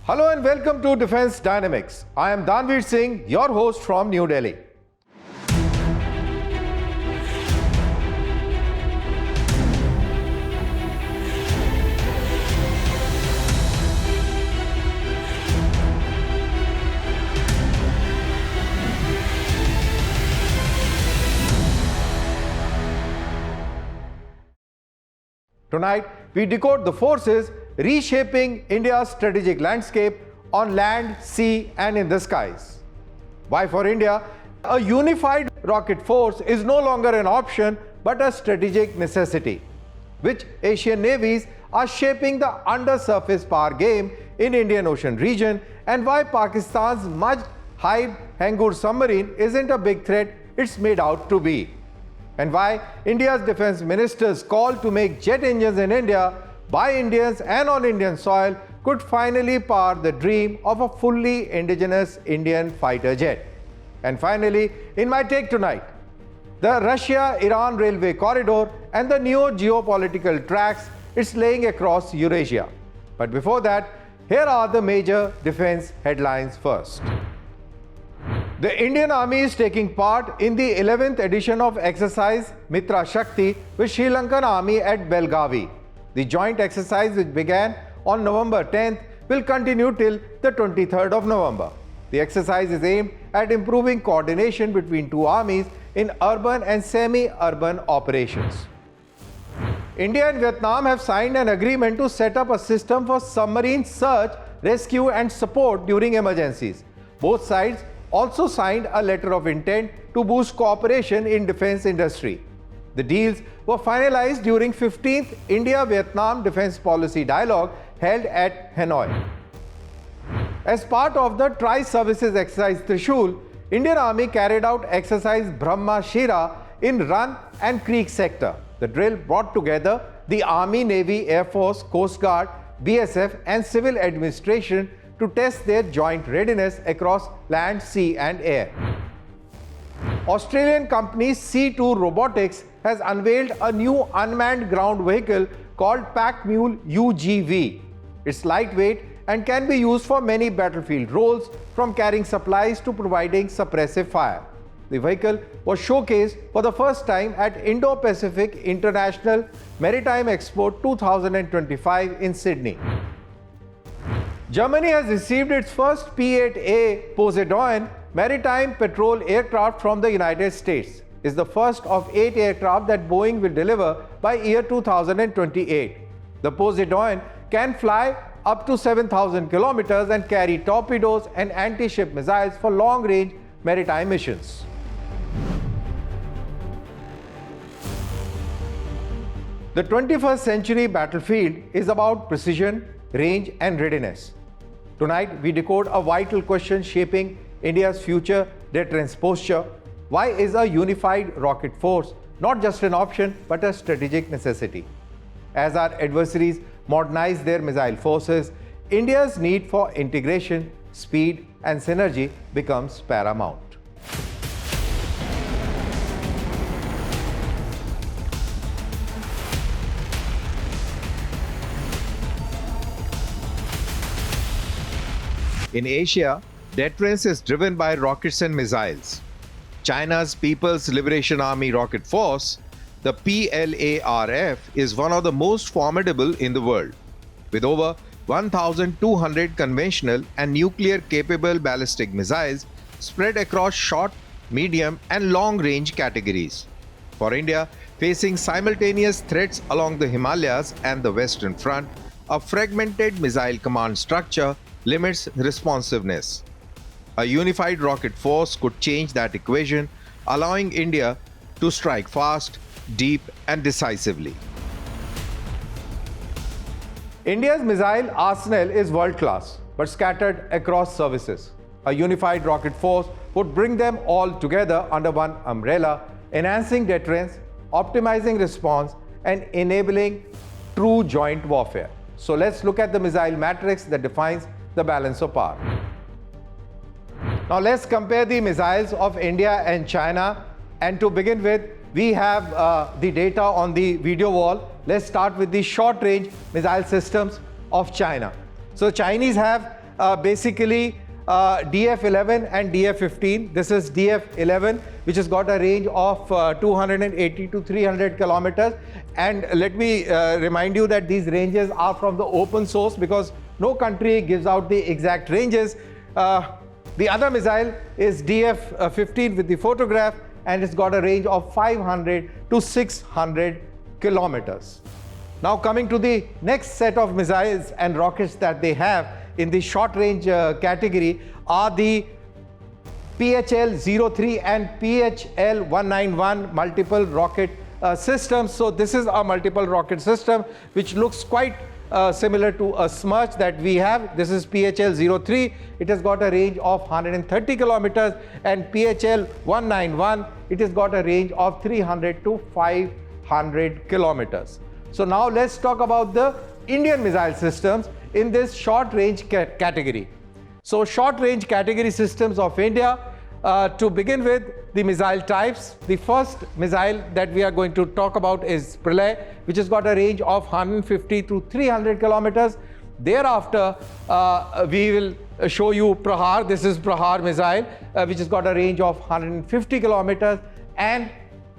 Hello and welcome to Defense Dynamics. I am Danveer Singh, your host from New Delhi. Tonight, we decode the forces reshaping India's strategic landscape on land, sea, and in the skies. Why for India, a unified rocket force is no longer an option but a strategic necessity. Which Asian navies are shaping the undersurface power game in Indian Ocean region, and why Pakistan's much-hyped Hangur submarine isn't a big threat it's made out to be. And why India's defense minister's call to make jet engines in India by Indians and on Indian soil could finally power the dream of a fully indigenous Indian fighter jet. And finally, in my take tonight, the Russia-Iran railway corridor and the new geopolitical tracks it's laying across Eurasia. But before that, here are the major defense headlines first. The Indian Army is taking part in the 11th edition of exercise Mitra Shakti with Sri Lankan Army at Belgavi. The joint exercise, which began on November 10th, will continue till the 23rd of November. The exercise is aimed at improving coordination between two armies in urban and semi-urban operations. India and Vietnam have signed an agreement to set up a system for submarine search, rescue and support during emergencies. Both sides also signed a letter of intent to boost cooperation in defense industry. The deals were finalized during 15th India-Vietnam Defense Policy Dialogue held at Hanoi. As part of the Tri-Services Exercise Trishul, Indian Army carried out exercise BrahMos-II in Run and Creek sector. The drill brought together the Army, Navy, Air Force, Coast Guard, BSF and civil administration to test their joint readiness across land, sea and air. Australian company C2 Robotics has unveiled a new unmanned ground vehicle called Pack Mule UGV. It's lightweight and can be used for many battlefield roles, from carrying supplies to providing suppressive fire. The vehicle was showcased for the first time at Indo-Pacific International Maritime Expo 2025 in Sydney. Germany has received its first P-8A Poseidon maritime patrol aircraft from the United States. It's the first of 8 aircraft that Boeing will deliver by year 2028. The Poseidon can fly up to 7,000 kilometers and carry torpedoes and anti-ship missiles for long-range maritime missions. The 21st century battlefield is about precision, range and readiness. Tonight, we decode a vital question shaping India's future deterrence posture. Why is a unified rocket force not just an option but a strategic necessity? As our adversaries modernize their missile forces, India's need for integration, speed and synergy becomes paramount. In Asia, deterrence is driven by rockets and missiles. China's People's Liberation Army Rocket Force, the PLARF, is one of the most formidable in the world, with over 1,200 conventional and nuclear-capable ballistic missiles spread across short, medium and long-range categories. For India, facing simultaneous threats along the Himalayas and the Western Front, a fragmented missile command structure limits responsiveness. A unified rocket force could change that equation, allowing India to strike fast, deep and decisively. India's missile arsenal is world-class but scattered across services. A unified rocket force would bring them all together under one umbrella, enhancing deterrence, optimizing response and enabling true joint warfare. So let's look at the missile matrix that defines the balance of power. Now let's compare the missiles of India and China, and to begin with, we have the data on the video wall. Let's start with the short-range missile systems of China. So Chinese have basically DF-11 and DF-15. This is DF-11, which has got a range of 280 to 300 kilometers. And let me remind you that these ranges are from the open source because no country gives out the exact ranges. The other missile is DF-15 with the photograph, and it's got a range of 500 to 600 kilometers. Now coming to the next set of missiles and rockets that they have in the short range category are the PHL-03 and PHL-191 multiple rocket systems. So this is a multiple rocket system which looks quite similar to a Smirch that we have. This is PHL-03. It has got a range of 130 kilometers, and PHL-191, it has got a range of 300 to 500 kilometers. So now let's talk about the Indian missile systems in this short range category. So short range category systems of India, to begin with the missile types, the first missile that we are going to talk about is Pralay, which has got a range of 150 to 300 kilometers. Thereafter, we will show you Prahar. This is Prahar missile, which has got a range of 150 kilometers. And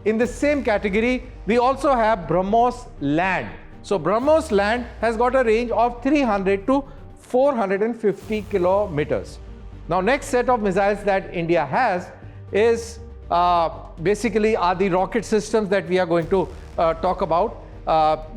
in the same category, we also have BrahMos-Land. So BrahMos-Land has got a range of 300 to 450 kilometers. Now next set of missiles that India has is basically are the rocket systems that we are going to talk about.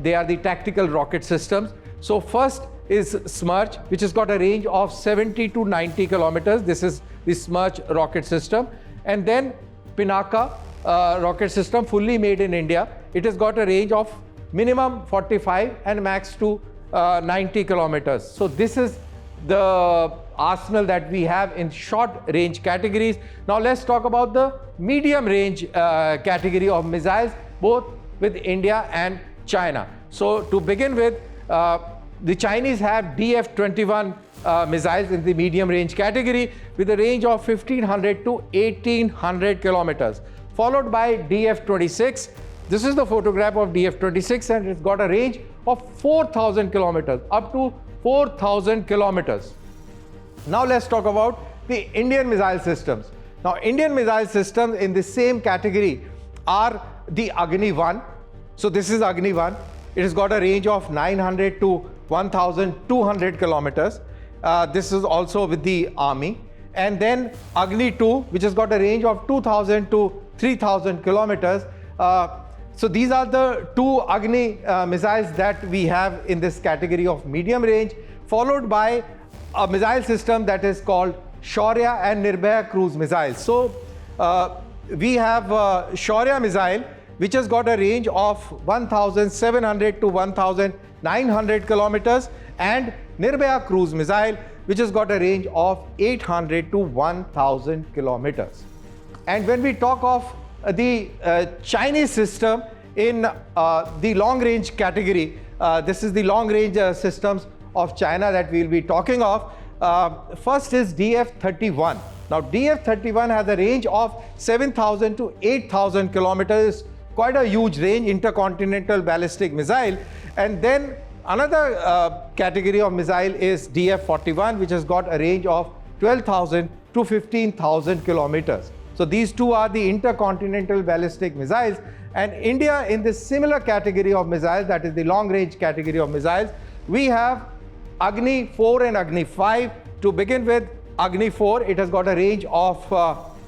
They are the tactical rocket systems. So first is Smirch, which has got a range of 70 to 90 kilometers. This is the Smirch rocket system. And then Pinaka rocket system, fully made in India. It has got a range of minimum 45 and max to 90 kilometers. So this is the arsenal that we have in short range categories. Now let's talk about the medium range category of missiles, both with India and China. So to begin with, the Chinese have DF-21 missiles in the medium range category with a range of 1500 to 1800 kilometers, followed by DF-26. This is the photograph of DF-26, and it's got a range of 4000 kilometers, up to 4000 kilometers. Now let's talk about the Indian missile systems. Now Indian missile systems in the same category are the Agni-1. So this is Agni-1. It has got a range of 900 to 1200 kilometers. This is also with the army. And then Agni-2, which has got a range of 2000 to 3000 kilometers. So these are the two Agni missiles that we have in this category of medium range, followed by a missile system that is called Shaurya and Nirbhaya cruise missiles. So we have Shaurya missile, which has got a range of 1700 to 1900 kilometers, and Nirbhaya cruise missile, which has got a range of 800 to 1000 kilometers. And when we talk of the Chinese system in the long range category, this is the long range systems of China that we will be talking of. First is DF-31. Now DF-31 has a range of 7000 to 8000 kilometers, quite a huge range, intercontinental ballistic missile. And then another category of missile is DF-41, which has got a range of 12,000 to 15,000 kilometers. So these two are the intercontinental ballistic missiles. And India, in this similar category of missiles, that is the long range category of missiles, we have Agni-4 and Agni-5. To begin with, Agni-4, it has got a range of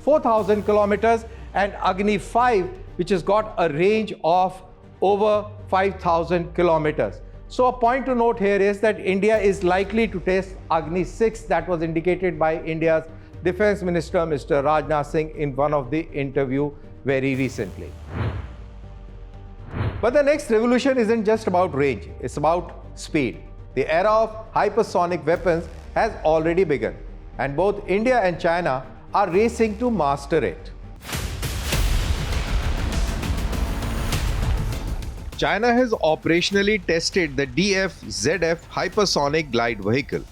4000 kilometers, and Agni-5, which has got a range of over 5000 kilometers. So a point to note here is that India is likely to test Agni-6, that was indicated by India's Defense Minister, Mr. Rajnath Singh, in one of the interview very recently. But the next revolution isn't just about range, it's about speed. The era of hypersonic weapons has already begun, and both India and China are racing to master it. China has operationally tested the DF-ZF hypersonic glide vehicle,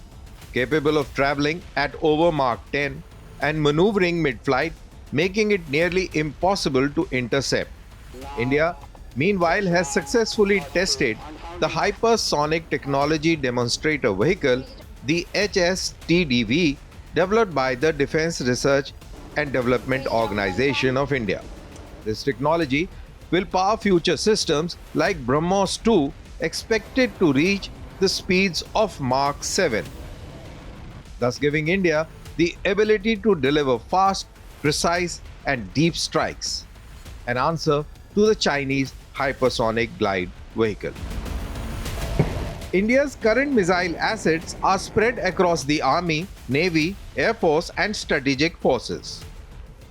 capable of traveling at over Mach 10 and maneuvering mid-flight, making it nearly impossible to intercept. India, meanwhile, has successfully tested the Hypersonic Technology Demonstrator Vehicle, the HSTDV, developed by the Defense Research and Development Organization of India. This technology will power future systems like BrahMos-II, expected to reach the speeds of Mach 7, thus giving India the ability to deliver fast, precise, and deep strikes, an answer to the Chinese hypersonic glide vehicle. India's current missile assets are spread across the Army, Navy, Air Force, and strategic forces.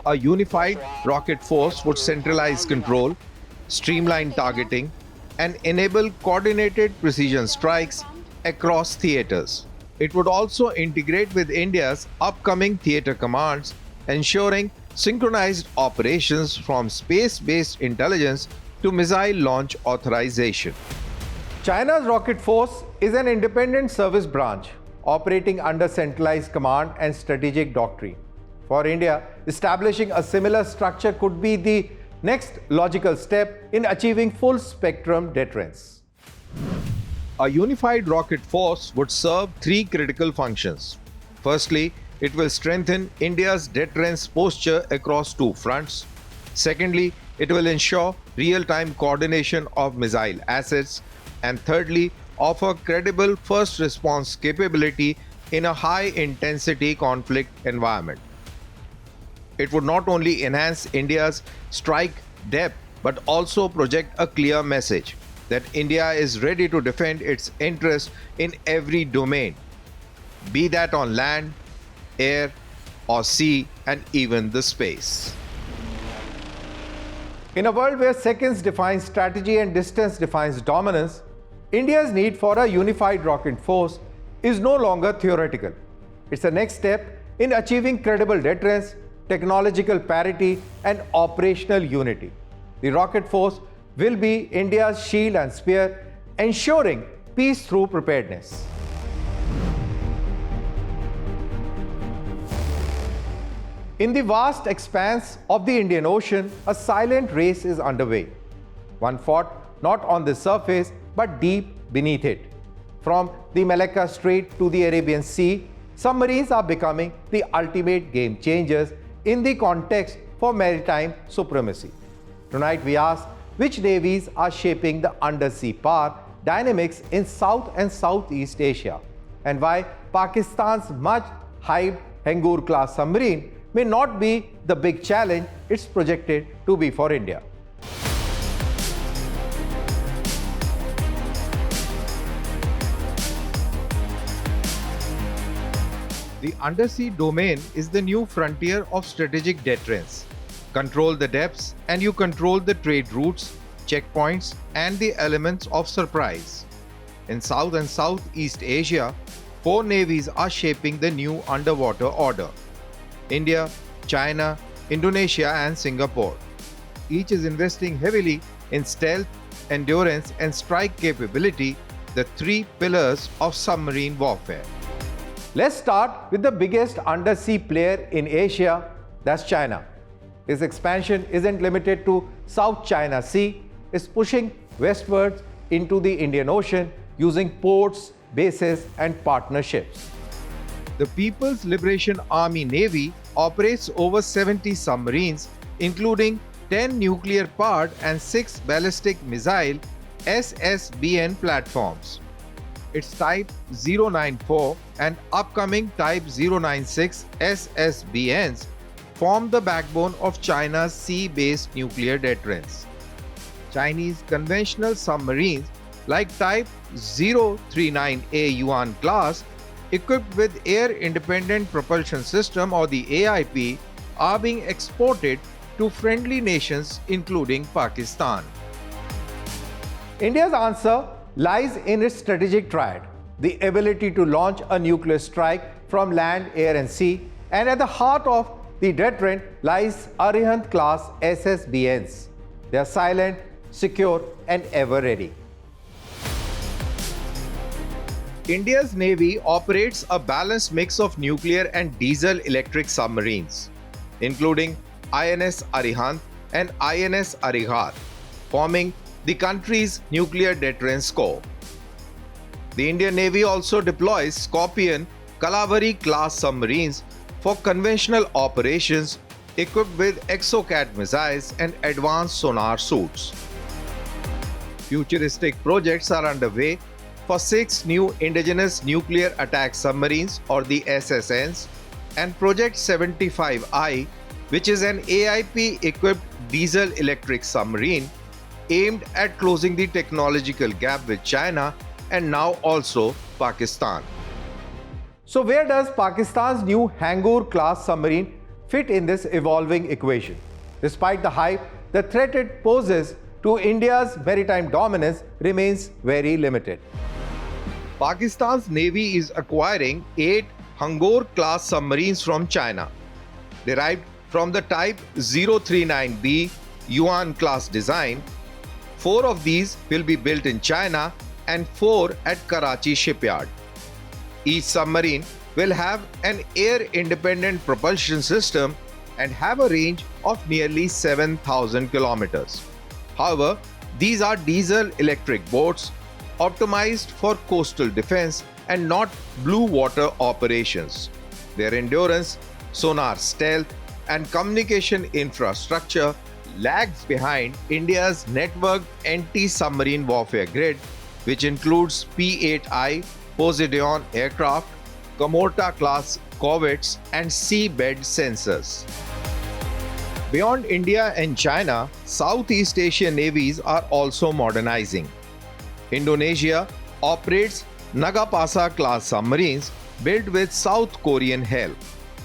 A unified rocket force would centralize control, streamline targeting, and enable coordinated precision strikes across theaters. It would also integrate with India's upcoming theater commands, ensuring synchronized operations from space-based intelligence to missile launch authorization. China's rocket force is an independent service branch operating under centralized command and strategic doctrine. For India, establishing a similar structure could be the next logical step in achieving full spectrum deterrence. A unified rocket force would serve three critical functions. Firstly, it will strengthen India's deterrence posture across two fronts. Secondly, it will ensure real-time coordination of missile assets. And thirdly, offer credible first response capability in a high-intensity conflict environment. It would not only enhance India's strike depth but also project a clear message that India is ready to defend its interests in every domain, be that on land, air, or sea, and even the space. In a world where seconds define strategy and distance defines dominance, India's need for a unified rocket force is no longer theoretical. It's the next step in achieving credible deterrence, technological parity, and operational unity. The rocket force will be India's shield and spear, ensuring peace through preparedness. In the vast expanse of the Indian Ocean, a silent race is underway. One fought not on the surface but deep beneath it. From the Malacca Strait to the Arabian Sea, submarines are becoming the ultimate game changers in the context for maritime supremacy. Tonight we ask which navies are shaping the undersea power dynamics in South and Southeast Asia, and why Pakistan's much hyped Arihant-class submarine may not be the big challenge it's projected to be for India. The undersea domain is the new frontier of strategic deterrence. Control the depths and you control the trade routes, checkpoints, and the elements of surprise. In South and Southeast Asia, 4 navies are shaping the new underwater order: India, China, Indonesia, and Singapore. Each is investing heavily in stealth, endurance, and strike capability, the 3 pillars of submarine warfare. Let's start with the biggest undersea player in Asia, that's China. Its expansion isn't limited to South China Sea, it's pushing westwards into the Indian Ocean using ports, bases, and partnerships. The People's Liberation Army Navy operates over 70 submarines, including 10 nuclear-powered and 6 ballistic missile SSBN platforms. Its Type 094 and upcoming Type 096 SSBNs form the backbone of China's sea-based nuclear deterrence. Chinese conventional submarines like Type 039A Yuan-class, equipped with Air-Independent Propulsion System or the AIP, are being exported to friendly nations including Pakistan. India's answer lies in its strategic triad: the ability to launch a nuclear strike from land, air, and sea, and at the heart of the deterrent lies Arihant-class SSBNs. They are silent, secure, and ever ready. India's Navy operates a balanced mix of nuclear and diesel-electric submarines, including INS Arihant and INS Arihant, forming the country's nuclear deterrence core. The Indian Navy also deploys Scorpène-class submarines for conventional operations equipped with Exocad missiles and advanced sonar suits. Futuristic projects are underway for 6 new indigenous nuclear attack submarines or the SSNs and Project 75I, which is an AIP-equipped diesel-electric submarine aimed at closing the technological gap with China and now also Pakistan. So where does Pakistan's new Hangoor-class submarine fit in this evolving equation? Despite the hype, the threat it poses to India's maritime dominance remains very limited. Pakistan's Navy is acquiring 8 Hangoor-class submarines from China, derived from the Type 039B Yuan-class design. 4 of these will be built in China and 4 at Karachi shipyard. Each submarine will have an air-independent propulsion system and have a range of nearly 7,000 kilometers. However, these are diesel-electric boats optimized for coastal defense and not blue water operations. Their endurance, sonar stealth, and communication infrastructure lags behind India's networked anti-submarine warfare grid, which includes P-8I Poseidon aircraft, Kamorta-class corvettes, and seabed sensors. Beyond India and China, Southeast Asian navies are also modernizing. Indonesia operates Nagapasa-class submarines built with South Korean help.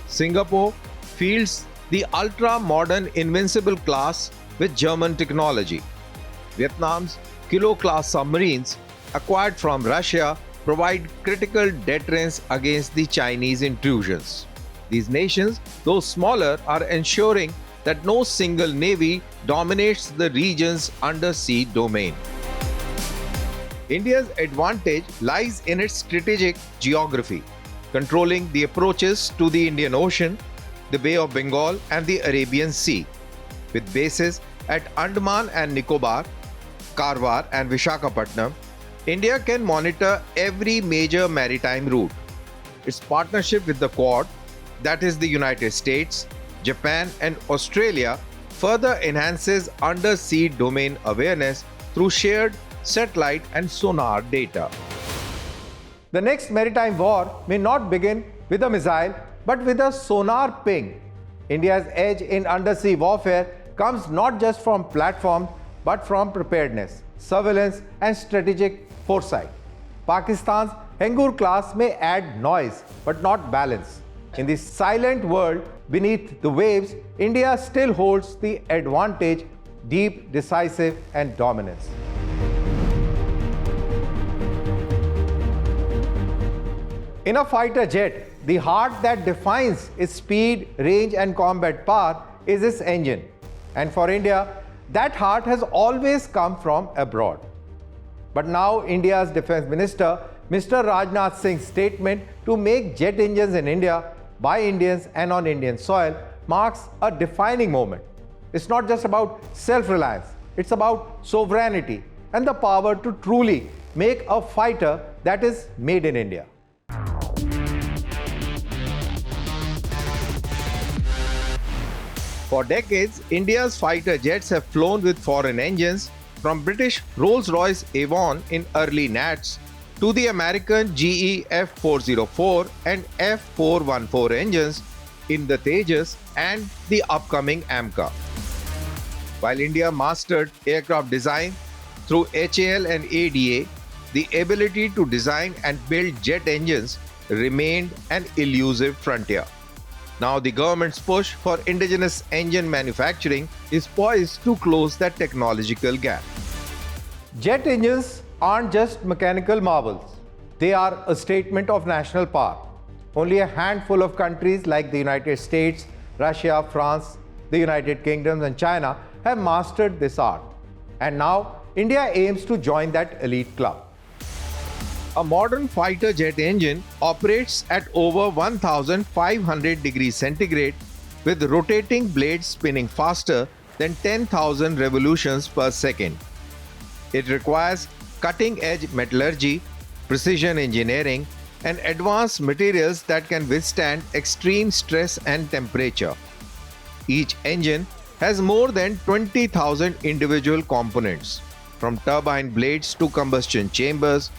Singapore fields the ultra-modern Invincible class with German technology. Vietnam's Kilo-class submarines, acquired from Russia, provide critical deterrence against the Chinese intrusions. These nations, though smaller, are ensuring that no single navy dominates the region's undersea domain. India's advantage lies in its strategic geography, controlling the approaches to the Indian Ocean, the Bay of Bengal, and the Arabian Sea. With bases at Andaman and Nicobar, Karwar, and Vishakhapatnam, India can monitor every major maritime route. Its partnership with the Quad, that is the United States, Japan, and Australia, further enhances undersea domain awareness through shared satellite and sonar data. The next maritime war may not begin with a missile, but with a sonar ping. India's edge in undersea warfare comes not just from platforms, but from preparedness, surveillance, and strategic foresight. Pakistan's Hangoor class may add noise, but not balance. In the silent world beneath the waves, India still holds the advantage: deep, decisive, and dominance. In a fighter jet, the heart that defines its speed, range, and combat power is its engine. And for India, that heart has always come from abroad. But now India's Defense Minister, Mr. Rajnath Singh's statement to make jet engines in India by Indians and on Indian soil marks a defining moment. It's not just about self-reliance, it's about sovereignty and the power to truly make a fighter that is made in India. For decades, India's fighter jets have flown with foreign engines, from British Rolls-Royce Avon in early NATs to the American GE F404 and F414 engines in the Tejas and the upcoming AMCA. While India mastered aircraft design through HAL and ADA, the ability to design and build jet engines remained an elusive frontier. Now the government's push for indigenous engine manufacturing is poised to close that technological gap. Jet engines aren't just mechanical marvels. They are a statement of national power. Only a handful of countries like the United States, Russia, France, the United Kingdom, and China have mastered this art. And now India aims to join that elite club. A modern fighter jet engine operates at over 1500 degrees centigrade with rotating blades spinning faster than 10,000 revolutions per second. It requires cutting-edge metallurgy, precision engineering, and advanced materials that can withstand extreme stress and temperature. Each engine has more than 20,000 individual components, from turbine blades to combustion chambers,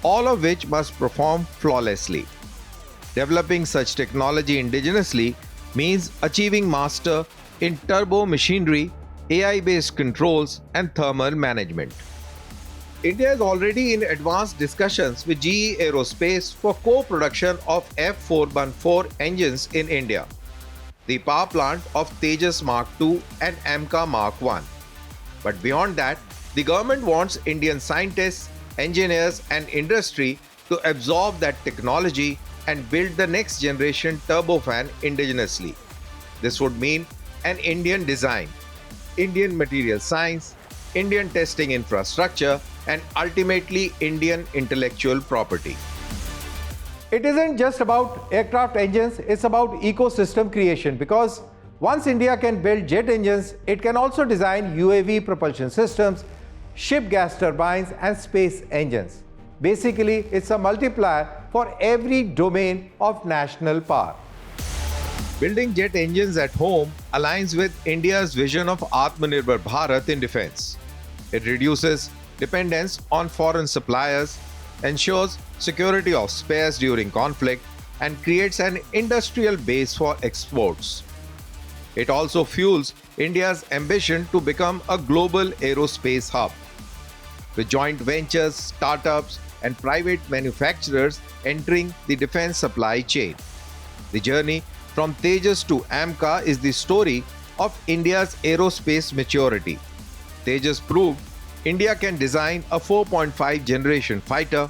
all of which must perform flawlessly. Developing such technology indigenously means achieving master in turbo machinery, AI-based controls, and thermal management. India is already in advanced discussions with GE Aerospace for co-production of F414 engines in India, the power plant of Tejas Mk2 and AMCA Mark 1. But beyond that, the government wants Indian scientists, engineers, and industry to absorb that technology and build the next generation turbofan indigenously. This would mean an Indian design, Indian material science, Indian testing infrastructure, and ultimately Indian intellectual property. It isn't just about aircraft engines, it's about ecosystem creation, because once India can build jet engines, it can also design UAV propulsion systems, ship gas turbines, and space engines. Basically, it's a multiplier for every domain of national power. Building jet engines at home aligns with India's vision of Atmanirbhar Bharat in defense. It reduces dependence on foreign suppliers, ensures security of spares during conflict, and creates an industrial base for exports. It also fuels India's ambition to become a global aerospace hub, with joint ventures, startups, and private manufacturers entering the defense supply chain. The journey from Tejas to AMCA is the story of India's aerospace maturity. Tejas proved India can design a 4.5 generation fighter.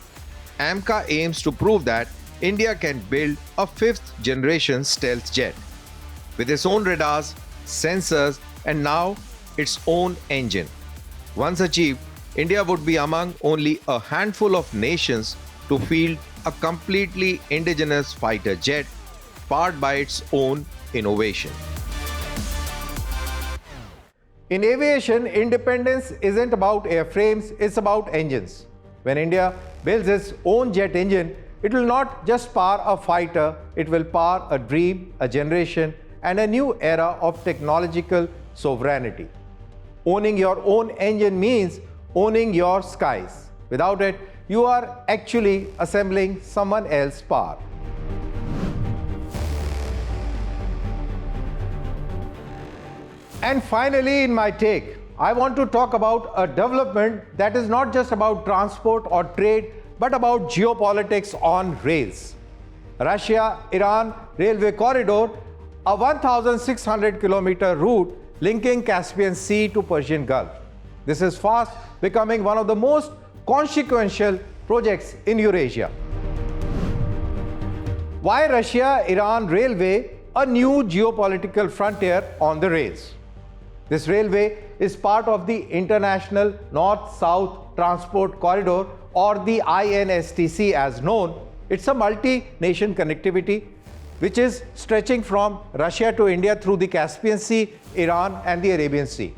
AMCA aims to prove that India can build a 5th generation stealth jet with its own radars, sensors, and now its own engine. Once achieved, India would be among only a handful of nations to field a completely indigenous fighter jet powered by its own innovation. In aviation, independence isn't about airframes, it's about engines. When India builds its own jet engine, it will not just power a fighter, it will power a dream, a generation, and a new era of technological sovereignty. Owning your own engine means owning your skies. Without it, you are actually assembling someone else's power. And finally, in my take, I want to talk about a development that is not just about transport or trade, but about geopolitics on rails. Russia-Iran railway corridor, a 1,600-kilometer route linking Caspian Sea to Persian Gulf. This is fast becoming one of the most consequential projects in Eurasia. Why Russia-Iran railway, a new geopolitical frontier on the rails? This railway is part of the International North-South Transport Corridor, or the INSTC as known. It's a multi-nation connectivity which is stretching from Russia to India through the Caspian Sea, Iran, and the Arabian Sea.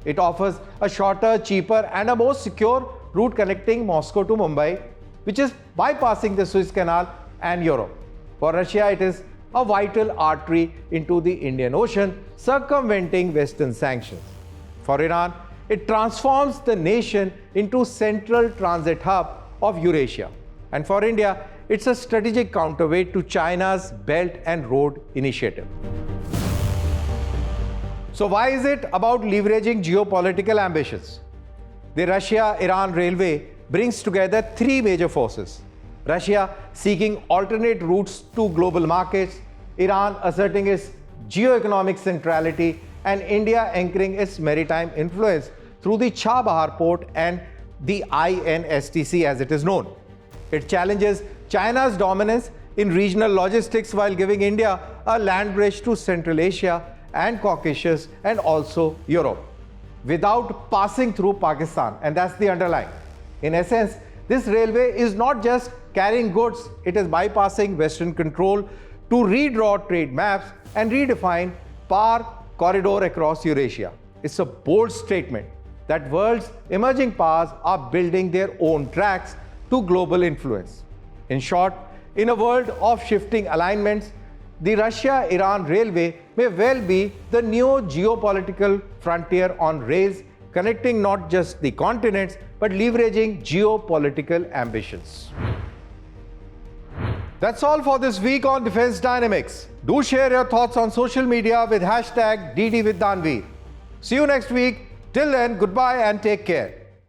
It offers a shorter, cheaper, and a more secure route connecting Moscow to Mumbai, which is bypassing the Suez Canal and Europe. For Russia, it is a vital artery into the Indian Ocean, circumventing Western sanctions. For Iran, it transforms the nation into central transit hub of Eurasia. And for India, it's a strategic counterweight to China's Belt and Road Initiative. So why is it about leveraging geopolitical ambitions? The Russia-Iran railway brings together three major forces: Russia seeking alternate routes to global markets, Iran asserting its geoeconomic centrality, and India anchoring its maritime influence through the Chabahar port and the INSTC as it is known. It challenges China's dominance in regional logistics while giving India a land bridge to Central Asia and Caucasus and also Europe, without passing through Pakistan, and that's the underline. In essence, this railway is not just carrying goods, it is bypassing Western control to redraw trade maps and redefine power corridor across Eurasia. It's a bold statement that world's emerging powers are building their own tracks to global influence. In short, in a world of shifting alignments, the Russia-Iran railway may well be the new geopolitical frontier on rails, connecting not just the continents but leveraging geopolitical ambitions. That's all for this week on Defense Dynamics. Do share your thoughts on social media with hashtag DD with Danveer. See you next week. Till then, goodbye and take care.